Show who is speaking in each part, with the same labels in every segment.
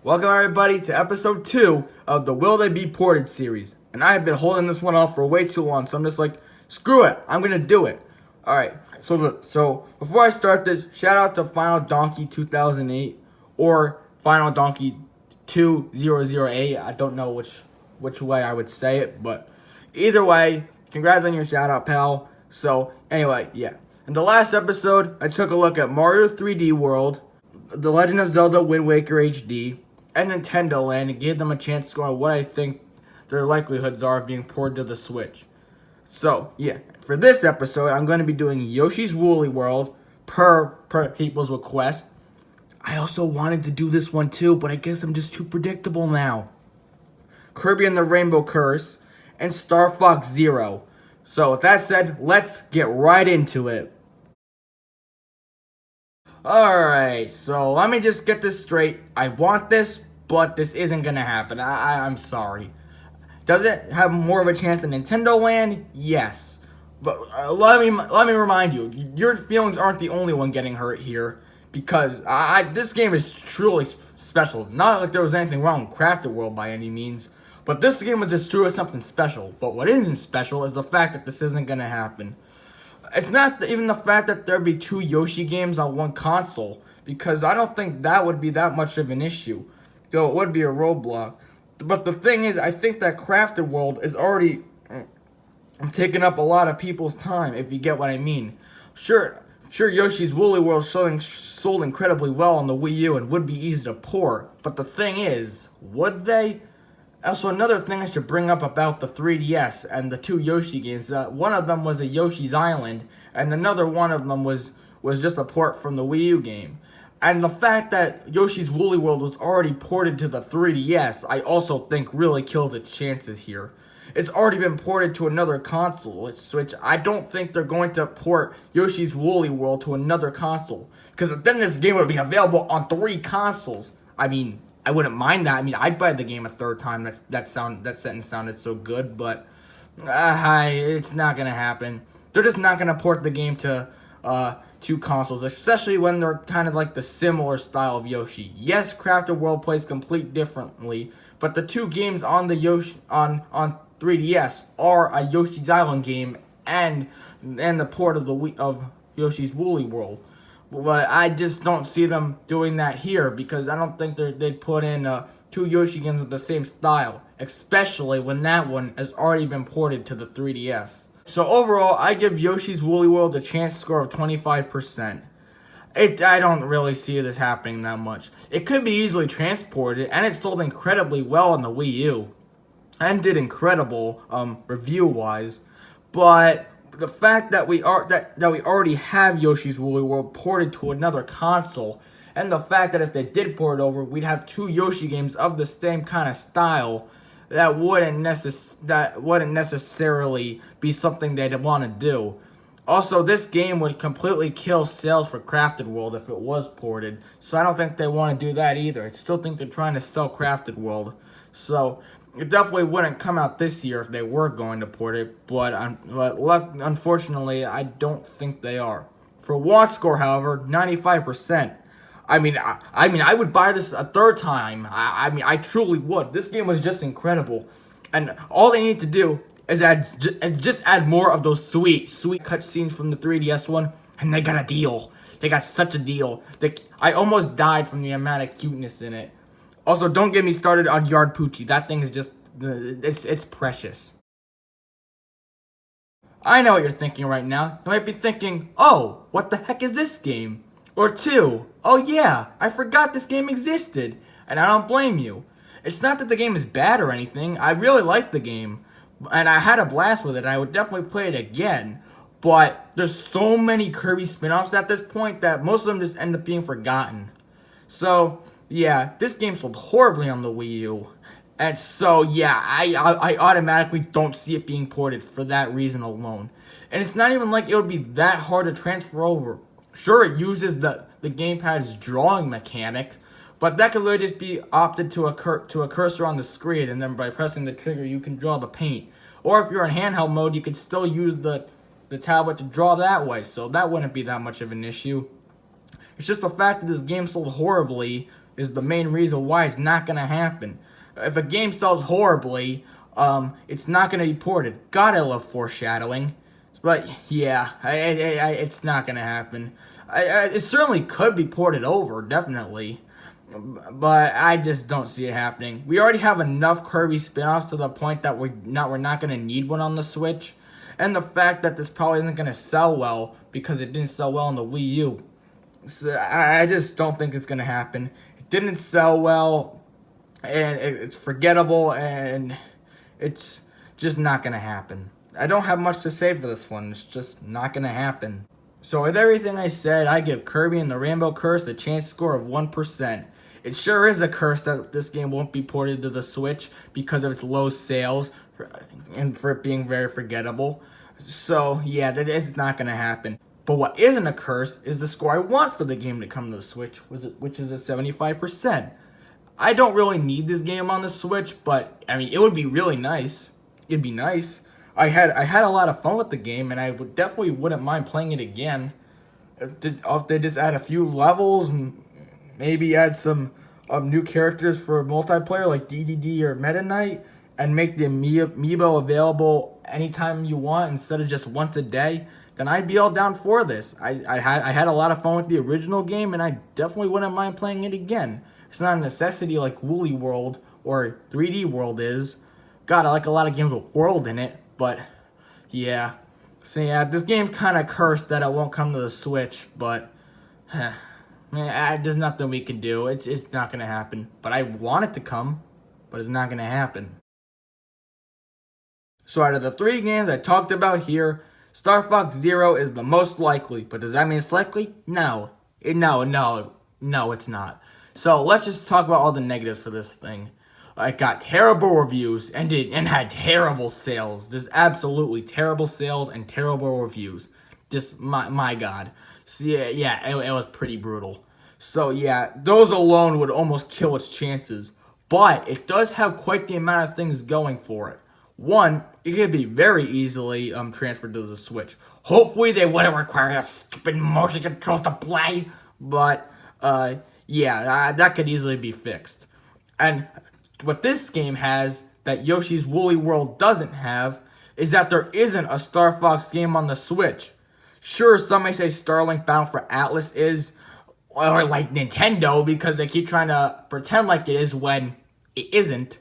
Speaker 1: Welcome everybody to episode 2 of the Will They Be Ported series. And I have been holding this one off for way too long, so I'm just like, screw it, I'm gonna do it. Alright, so before I start this, shout out to Final Donkey 2008 or Final Donkey 2008. I don't know which way I would say it, but either way, congrats on your shout out, pal. So anyway, yeah. In the last episode, I took a look at Mario 3D World, The Legend of Zelda Wind Waker HD, and Nintendo Land, and gave them a chance to score on what I think their likelihoods are of being ported to the Switch. So, yeah, for this episode, I'm going to be doing Yoshi's Woolly World per people's request. I also wanted to do this one too, but I guess I'm just too predictable now. Kirby and the Rainbow Curse, and Star Fox Zero. So, with that said, let's get right into it. Alright, so let me just get this straight. I want this, but this isn't gonna happen. I'm sorry. Does it have more of a chance than Nintendo Land? Yes. But let me remind you, your feelings aren't the only one getting hurt here. Because this game is truly special. Not like there was anything wrong with Crafted World by any means. But this game was just truly something special. But what isn't special is the fact that this isn't gonna happen. It's not even the fact that there'd be 2 Yoshi games on one console, because I don't think that would be that much of an issue, though it would be a roadblock. But the thing is, I think that Crafted World is already taking up a lot of people's time, if you get what I mean. Sure, Yoshi's Woolly World sold incredibly well on the Wii U and would be easy to port, but the thing is, would they? Also, another thing I should bring up about the 3DS and the 2 Yoshi games, that one of them was a Yoshi's Island, and another one of them was just a port from the Wii U game. And the fact that Yoshi's Woolly World was already ported to the 3DS, I also think really kills its chances here. It's already been ported to another console, which I don't think they're going to port Yoshi's Woolly World to another console, because then this game would be available on 3 consoles. I mean, I wouldn't mind that. I mean, I'd buy the game a third time. That sentence sounded so good, but it's not gonna happen. They're just not gonna port the game to 2 consoles, especially when they're kind of like the similar style of Yoshi. Yes, Crafted World plays completely differently, but the 2 games on the Yoshi on 3DS are a Yoshi's Island game and the port of Yoshi's Woolly World. But I just don't see them doing that here, because I don't think they'd put in 2 Yoshi games of the same style, especially when that one has already been ported to the 3DS. So overall, I give Yoshi's Woolly World a chance score of 25%. I don't really see this happening that much. It could be easily transported, and it sold incredibly well on the Wii U, and did incredible review-wise, but the fact that we already have Yoshi's Woolly World ported to another console, and the fact that if they did port it over, we'd have 2 Yoshi games of the same kind of style, that wouldn't necessarily be something they'd want to do. Also, this game would completely kill sales for Crafted World if it was ported, so I don't think they want to do that either. I still think they're trying to sell Crafted World, so it definitely wouldn't come out this year if they were going to port it, but unfortunately, I don't think they are. For watch score, however, 95%. I mean, I would buy this a third time. I truly would. This game was just incredible, and all they need to do is just add more of those sweet cutscenes from the 3DS one, and they got a deal. They got such a deal. I almost died from the amount of cuteness in it. Also, don't get me started on Yard Poochie. That thing is just, it's precious. I know what you're thinking right now. You might be thinking, oh, what the heck is this game? Or 2, oh yeah, I forgot this game existed. And I don't blame you. It's not that the game is bad or anything. I really like the game, and I had a blast with it. I would definitely play it again. But there's so many Kirby spin-offs at this point that most of them just end up being forgotten. So yeah, this game sold horribly on the Wii U, and so yeah, I automatically don't see it being ported for that reason alone. And it's not even like it would be that hard to transfer over. Sure, it uses the gamepad's drawing mechanic, but that could literally just be opted to a cursor on the screen, and then by pressing the trigger you can draw the paint. Or if you're in handheld mode, you could still use the tablet to draw that way, so that wouldn't be that much of an issue. It's just the fact that this game sold horribly is the main reason why it's not going to happen. If a game sells horribly, it's not going to be ported. God, I love foreshadowing. But yeah, it's not going to happen. It certainly could be ported over, definitely. But I just don't see it happening. We already have enough Kirby spin-offs to the point that we're not going to need one on the Switch. And the fact that this probably isn't going to sell well because it didn't sell well on the Wii U. So I just don't think it's going to happen. It didn't sell well, and it's forgettable, and it's just not going to happen. I don't have much to say for this one. It's just not going to happen. So with everything I said, I give Kirby and the Rainbow Curse a chance score of 1%. It sure is a curse that this game won't be ported to the Switch because of its low sales and for it being very forgettable. So yeah, that is not going to happen. But what isn't a curse is the score I want for the game to come to the Switch, which is a 75%. I don't really need this game on the Switch, but I mean, it would be really nice. It'd be nice. I had a lot of fun with the game, and I definitely wouldn't mind playing it again. If they just add a few levels, maybe add some new characters for multiplayer like DDD or Meta Knight, and make the amiibo available anytime you want instead of just once a day, then I'd be all down for this. I had a lot of fun with the original game, and I definitely wouldn't mind playing it again. It's not a necessity like Woolly World or 3D World is. God, I like a lot of games with World in it, but yeah. So yeah, this game kind of cursed that it won't come to the Switch, but there's nothing we can do. It's not going to happen. But I want it to come, but it's not going to happen. So out of the 3 games I talked about here, Star Fox Zero is the most likely. But does that mean it's likely? No. No, it's not. So let's just talk about all the negatives for this thing. It got terrible reviews and had terrible sales. Just absolutely terrible sales and terrible reviews. Just my God. So yeah, it was pretty brutal. So yeah, those alone would almost kill its chances. But it does have quite the amount of things going for it. One, it could be very easily transferred to the Switch. Hopefully they wouldn't require stupid motion controls to play. But yeah, that could easily be fixed. And what this game has that Yoshi's Woolly World doesn't have is that there isn't a Star Fox game on the Switch. Sure, some may say Starlink Battle for Atlas is, or like Nintendo, because they keep trying to pretend like it is when it isn't.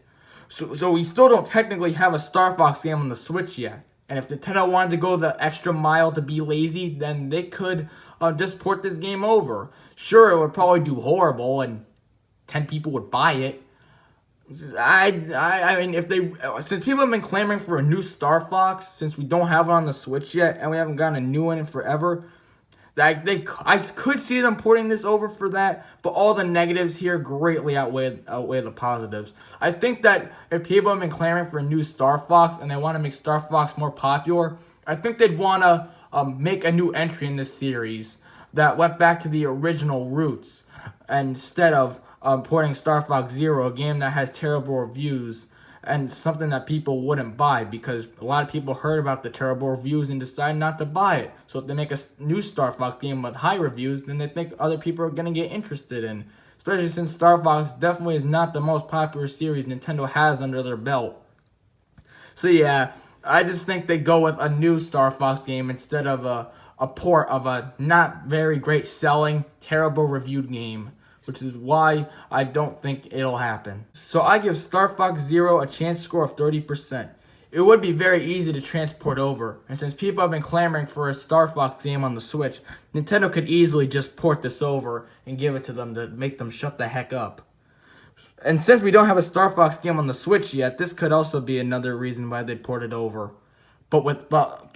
Speaker 1: So we still don't technically have a Star Fox game on the Switch yet. And if Nintendo wanted to go the extra mile to be lazy, then they could just port this game over. Sure, it would probably do horrible, and 10 people would buy it. I mean, since people have been clamoring for a new Star Fox, since we don't have it on the Switch yet, and we haven't gotten a new one in forever, I could see them porting this over for that, but all the negatives here greatly outweigh the positives. I think that if people have been clamoring for a new Star Fox and they want to make Star Fox more popular, I think they'd want to make a new entry in this series that went back to the original roots instead of porting Star Fox Zero, a game that has terrible reviews and something that people wouldn't buy because a lot of people heard about the terrible reviews and decided not to buy it. So if they make a new Star Fox game with high reviews, then they think other people are going to get interested in. Especially since Star Fox definitely is not the most popular series Nintendo has under their belt. So yeah, I just think they go with a new Star Fox game instead of a port of a not very great selling, terrible reviewed game, which is why I don't think it'll happen. So I give Star Fox Zero a chance score of 30%. It would be very easy to transport over, and since people have been clamoring for a Star Fox game on the Switch, Nintendo could easily just port this over and give it to them to make them shut the heck up. And since we don't have a Star Fox game on the Switch yet, this could also be another reason why they'd port it over. But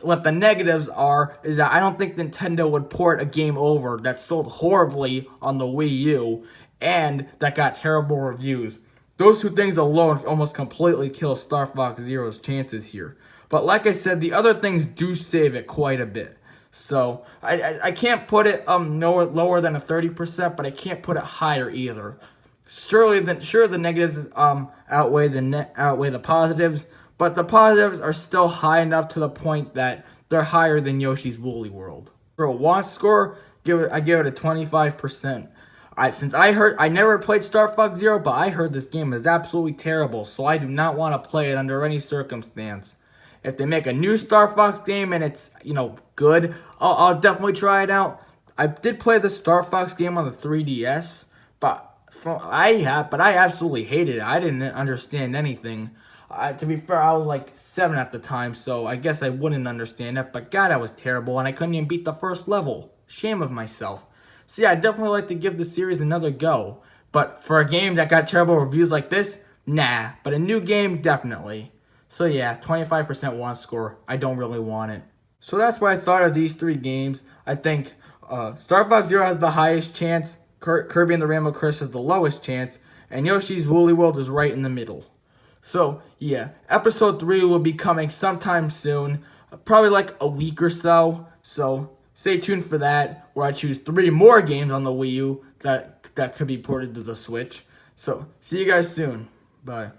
Speaker 1: what the negatives are is that I don't think Nintendo would port a game over that sold horribly on the Wii U and that got terrible reviews. Those two things alone almost completely kill Star Fox Zero's chances here. But like I said, the other things do save it quite a bit. So I can't put it lower than a 30%, but I can't put it higher either. Sure, the negatives outweigh the positives. But the positives are still high enough to the point that they're higher than Yoshi's Woolly World. For a watch score, I give it a 25%. Since I never played Star Fox Zero, but I heard this game is absolutely terrible, so I do not want to play it under any circumstance. If they make a new Star Fox game and it's, good, I'll definitely try it out. I did play the Star Fox game on the 3DS, but I absolutely hated it. I didn't understand anything. To be fair, I was like 7 at the time, so I guess I wouldn't understand it. But God, that was terrible, and I couldn't even beat the first level. Shame of myself. So yeah, I'd definitely like to give the series another go. But for a game that got terrible reviews like this, nah. But a new game, definitely. So yeah, 25% want score. I don't really want it. So that's what I thought of these 3 games. I think Star Fox Zero has the highest chance, Kirby and the Rainbow Curse has the lowest chance, and Yoshi's Woolly World is right in the middle. So yeah, episode 3 will be coming sometime soon, probably like a week or so. So stay tuned for that, where I choose 3 more games on the Wii U that could be ported to the Switch. So see you guys soon. Bye.